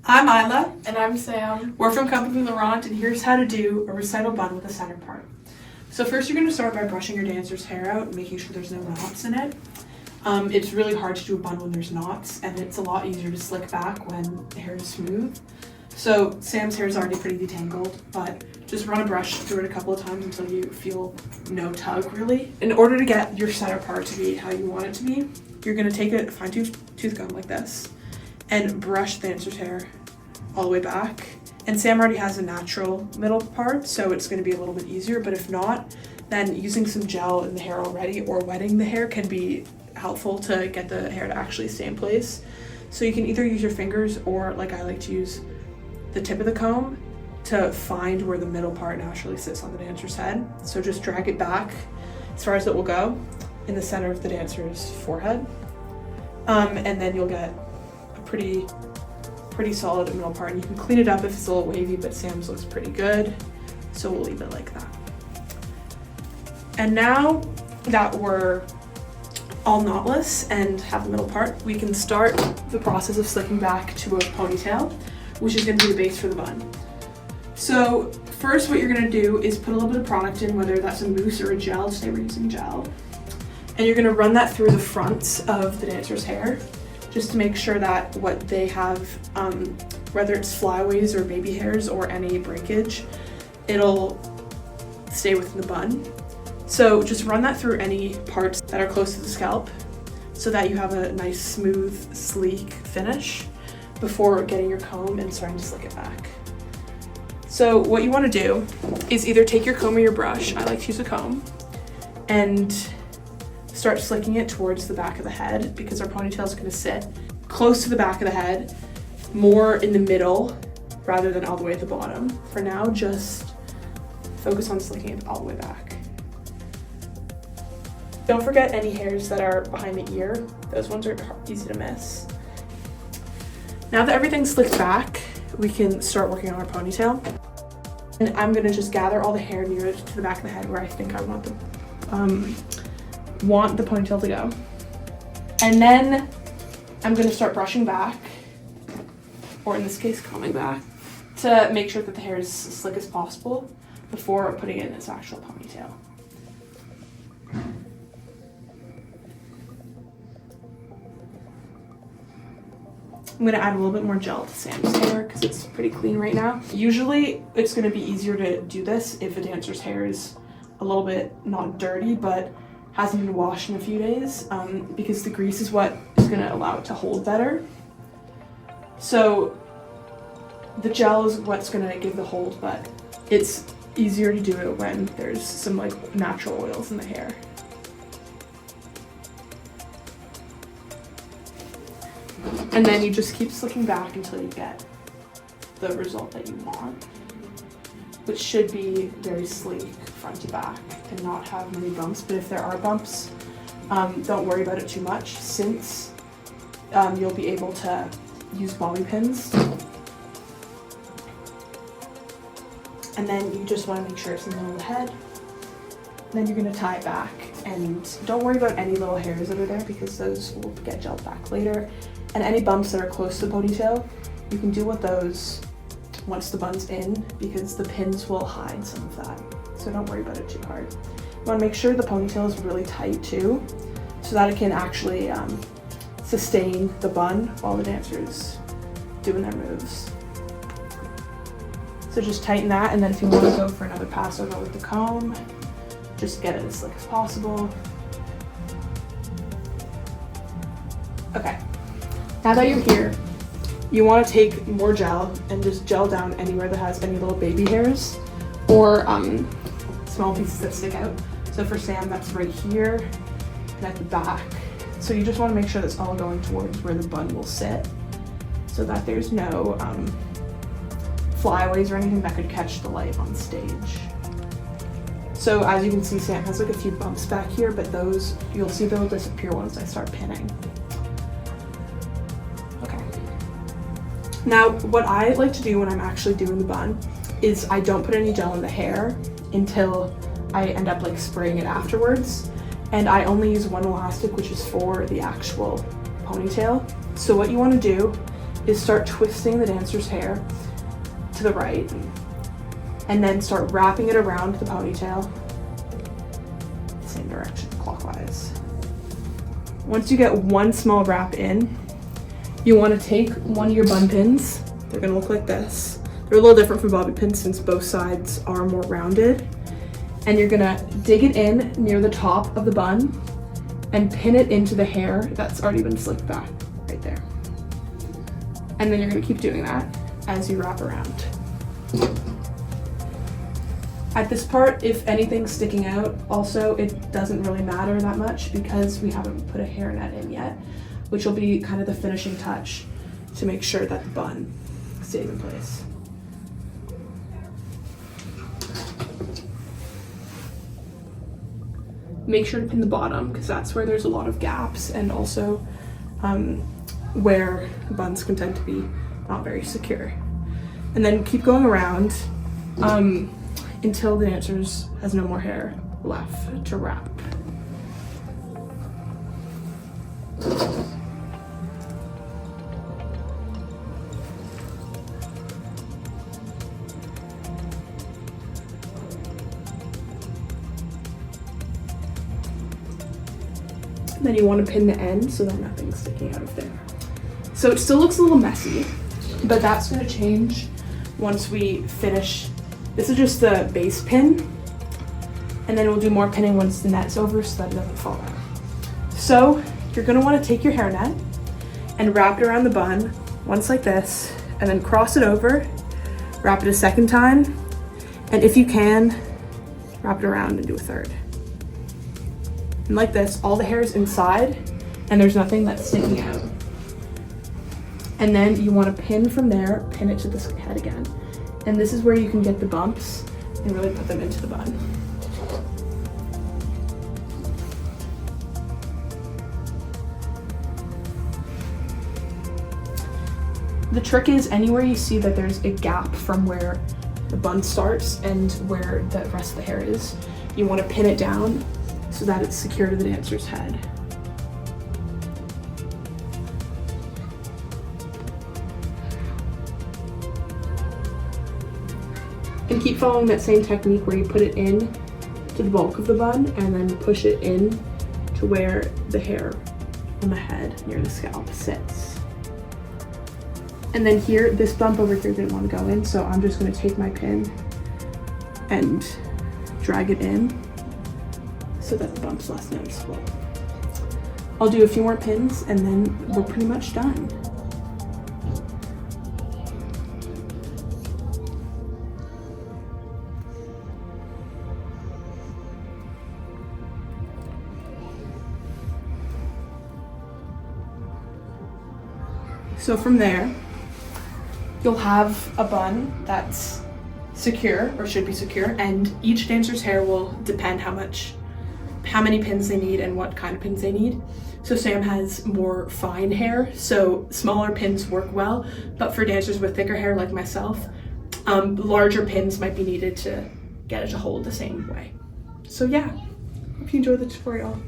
I'm Isla. And I'm Sam. We're from Company Laurent, and here's how to do a recital bun with a center part. So first you're going to start by brushing your dancer's hair out and making sure there's no knots in it. It's really hard to do a bun when there's knots, and it's a lot easier to slick back when the hair is smooth. So Sam's hair is already pretty detangled, but just run a brush through it a couple of times until you feel no tug really. In order to get your center part to be how you want it to be, you're going to take a fine tooth comb like this and brush the dancer's hair all the way back. And Sam already has a natural middle part, so it's going to be a little bit easier, but if not, then using some gel in the hair already or wetting the hair can be helpful to get the hair to actually stay in place. So you can either use your fingers or, like I like to use, the tip of the comb to find where the middle part naturally sits on the dancer's head. So just drag it back as far as it will go in the center of the dancer's forehead. And then you'll get a pretty solid middle part, and you can clean it up if it's a little wavy, but Sam's looks pretty good, so we'll leave it like that. And now that we're all knotless and have the middle part, we can start the process of slicking back to a ponytail, which is going to be the base for the bun. So first what you're going to do is put a little bit of product in, whether that's a mousse or a gel. Today we're using gel, and you're going to run that through the fronts of the dancer's hair, just to make sure that what they have, whether it's flyaways or baby hairs or any breakage, it'll stay within the bun. So just run that through any parts that are close to the scalp so that you have a nice, smooth, sleek finish before getting your comb and starting to slick it back. So what you want to do is either take your comb or your brush, I like to use a comb, and start slicking it towards the back of the head, because our ponytail is going to sit close to the back of the head, more in the middle rather than all the way at the bottom. For now, just focus on slicking it all the way back. Don't forget any hairs that are behind the ear. Those ones are easy to miss. Now that everything's slicked back, we can start working on our ponytail. And I'm going to just gather all the hair near to the back of the head where I think I want the ponytail to go. And then I'm going to start brushing back, or in this case combing back, to make sure that the hair is as slick as possible before putting it in its actual ponytail. I'm going to add a little bit more gel to Sam's hair because it's pretty clean right now. Usually it's going to be easier to do this if a dancer's hair is a little bit not dirty but hasn't been washed in a few days, because the grease is what is going to allow it to hold better. So the gel is what's going to give the hold, but it's easier to do it when there's some like natural oils in the hair. And then you just keep slicking back until you get the result that you want, which should be very sleek front to back and not have many bumps. But if there are bumps, don't worry about it too much, since you'll be able to use bobby pins. And then you just want to make sure it's in the middle of the head. And then you're going to tie it back, and don't worry about any little hairs that are there because those will get gelled back later. And any bumps that are close to the ponytail, you can deal with those once the bun's in, because the pins will hide some of that. So don't worry about it too hard. You want to make sure the ponytail is really tight too, so that it can actually sustain the bun while the dancer's doing their moves. So just tighten that, and then if you want to go for another pass over with the comb, just get it as slick as possible. Okay. Now that you're here, you want to take more gel and just gel down anywhere that has any little baby hairs or small pieces that stick out. So for Sam, that's right here and at the back. So you just want to make sure that's all going towards where the bun will sit, so that there's no flyaways or anything that could catch the light on stage. So as you can see, Sam has like a few bumps back here, but those, you'll see they'll disappear once I start pinning. Now, what I like to do when I'm actually doing the bun is I don't put any gel in the hair until I end up like spraying it afterwards. And I only use one elastic, which is for the actual ponytail. So what you want to do is start twisting the dancer's hair to the right and then start wrapping it around the ponytail, same direction, clockwise. Once you get one small wrap in, you want to take one of your bun pins. They're going to look like this. They're a little different from bobby pins since both sides are more rounded. And you're going to dig it in near the top of the bun and pin it into the hair that's already been slicked back right there. And then you're going to keep doing that as you wrap around. At this part, if anything's sticking out, also it doesn't really matter that much because we haven't put a hairnet in yet, which will be kind of the finishing touch to make sure that the bun stays in place. Make sure to pin the bottom because that's where there's a lot of gaps and also where buns can tend to be not very secure. And then keep going around until the dancer has no more hair left to wrap. Then you want to pin the end so that nothing's sticking out of there. So it still looks a little messy, but that's going to change once we finish. This is just the base pin, and then we'll do more pinning once the net's over so that it doesn't fall out. So you're going to want to take your hairnet and wrap it around the bun once like this, and then cross it over, wrap it a second time, and if you can, wrap it around and do a third. And like this, all the hair is inside and there's nothing that's sticking out. And then you want to pin from there, pin it to the head again. And this is where you can get the bumps and really put them into the bun. The trick is anywhere you see that there's a gap from where the bun starts and where the rest of the hair is, you want to pin it down so that it's secure to the dancer's head. And keep following that same technique where you put it in to the bulk of the bun and then push it in to where the hair on the head near the scalp sits. And then here, this bump over here didn't want to go in, so I'm just going to take my pin and drag it in so that the bump's less noticeable. I'll do a few more pins and then we're pretty much done. So from there, you'll have a bun that's secure, or should be secure, and each dancer's hair will depend how many pins they need and what kind of pins they need. So Sam has more fine hair, so smaller pins work well, but for dancers with thicker hair like myself, larger pins might be needed to get it to hold the same way. So yeah, hope you enjoyed the tutorial.